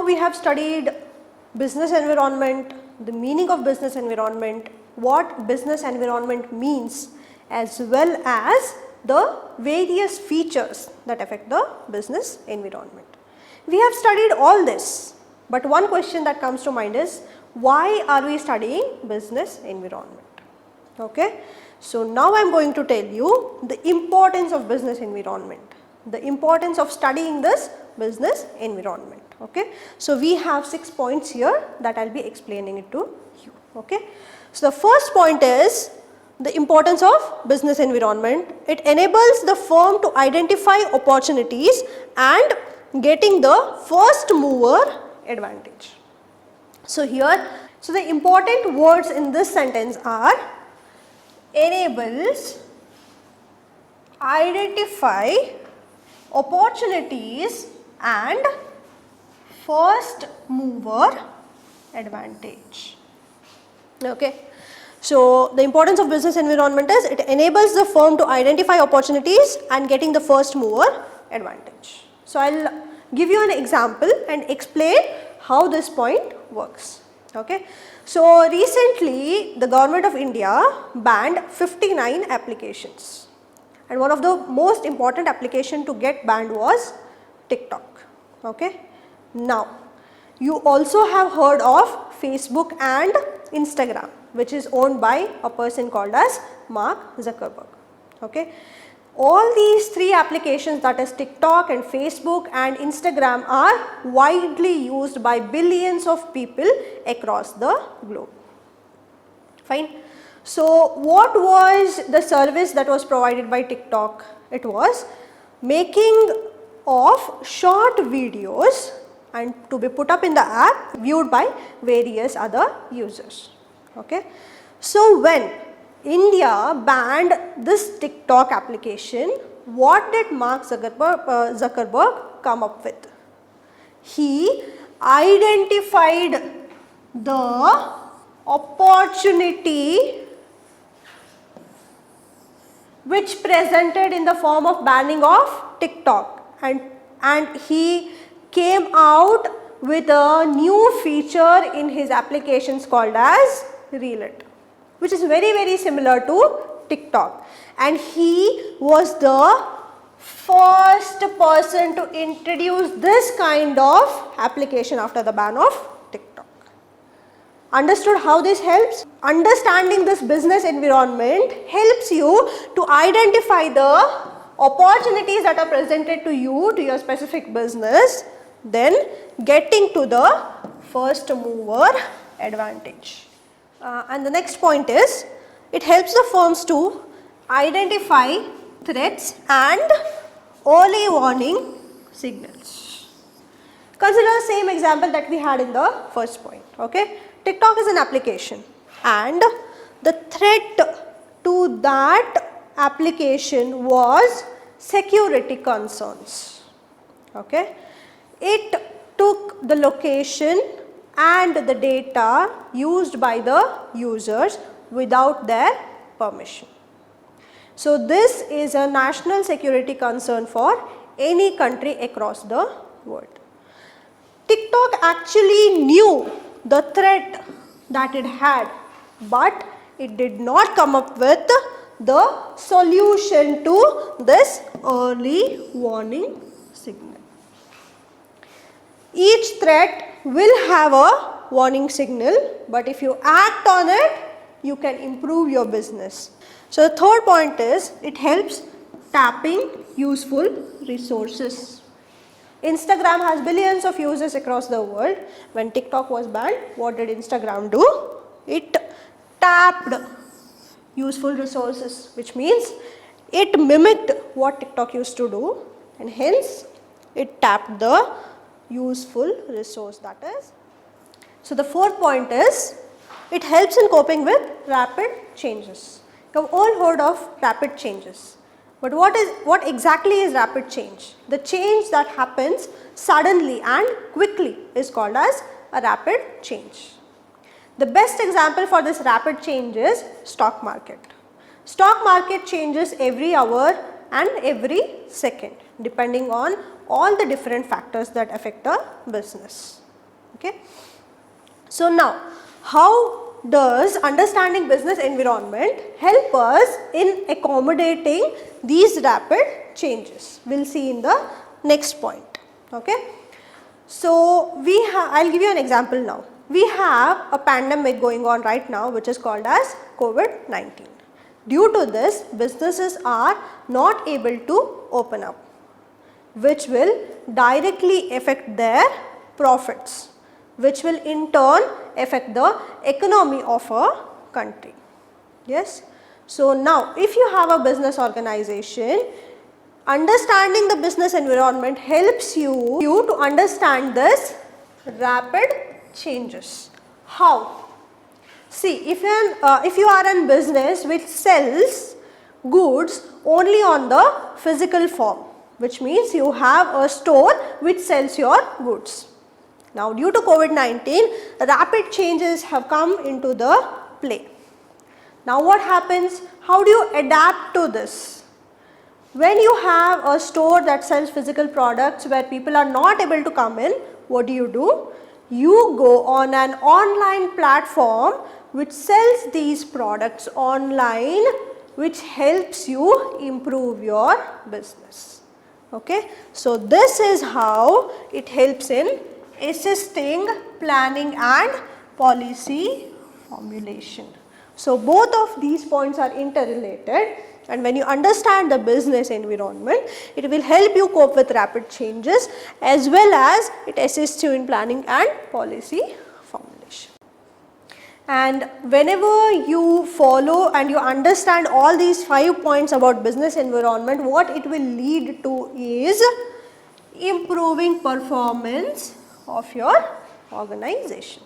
now we have studied business environment, the meaning of business environment, what business environment means, as well as the various features that affect the business environment. We have studied all this, but one question that comes to mind is, why are we studying business environment? Okay. So now I am going to tell you the importance of business environment, the importance of studying this business environment. Okay. So we have 6 points here that I will be explaining it to you. Okay. So the first point is the importance of business environment. It enables the firm to identify opportunities and getting the first mover advantage. So here, so the important words in this sentence are enables, identify opportunities and first mover advantage. Okay. So the importance of business environment is it enables the firm to identify opportunities and getting the first mover advantage. So I will give you an example and explain how this point works. Okay. So recently the government of India banned 59 applications, and one of the most important application to get banned was TikTok. Okay. Now you also have heard of Facebook and Instagram, which is owned by a person called as Mark Zuckerberg. Okay. All these 3 applications, that is TikTok and Facebook and Instagram, are widely used by billions of people across the globe. Fine. So what was the service that was provided by TikTok? It was making of short videos and to be put up in the app, viewed by various other users. Okay. So when India banned this TikTok application, what did Mark Zuckerberg come up with? He identified the opportunity which presented in the form of banning of TikTok, and he came out with a new feature in his applications called as Reel-It, which is very similar to TikTok, and he was the first person to introduce this kind of application after the ban of TikTok. Understood how this helps? Understanding this business environment helps you to identify the opportunities that are presented to you, to your specific business, then getting to the first mover advantage. And the next point is, it helps the firms to identify threats and early warning signals. Consider the same example that we had in the first point. Okay. TikTok is an application, and the threat to that application was security concerns. Okay. It took the location and the data used by the users without their permission. So this is a national security concern for any country across the world. TikTok actually knew the threat that it had, but it did not come up with the solution to this early warning signal. Each threat will have a warning signal, but if you act on it, you can improve your business. So the third point is, it helps tapping useful resources. Instagram has billions of users across the world. When TikTok was banned, what did Instagram do? It tapped useful resources, which means it mimicked what TikTok used to do, and hence it tapped the useful resource, that is. So the fourth point is, it helps in coping with rapid changes. You have all heard of rapid changes, but what exactly is rapid change? The change that happens suddenly and quickly is called as a rapid change. The best example for this rapid change is stock market. Stock market changes every hour and every second, depending on all the different factors that affect the business. Okay. So now, how does understanding business environment help us in accommodating these rapid changes? We will see in the next point. Okay. So I'll give you an example now. We have a pandemic going on right now which is called as COVID-19. Due to this, businesses are not able to open up, which will directly affect their profits, which will in turn affect the economy of a country. Yes. So now if you have a business organization, understanding the business environment helps you to understand this rapid changes. How? See, if you are in business which sells goods only on the physical form, which means you have a store which sells your goods. Now due to COVID-19, rapid changes have come into the play. Now what happens? How do you adapt to this? When you have a store that sells physical products where people are not able to come in, what do? You go on an online platform which sells these products online, which helps you improve your business. Okay. So this is how it helps in assisting planning and policy formulation. So both of these points are interrelated, and when you understand the business environment, it will help you cope with rapid changes as well as it assists you in planning and policy formulation. And whenever you follow and you understand all these 5 points about business environment, what it will lead to is improving performance of your organization.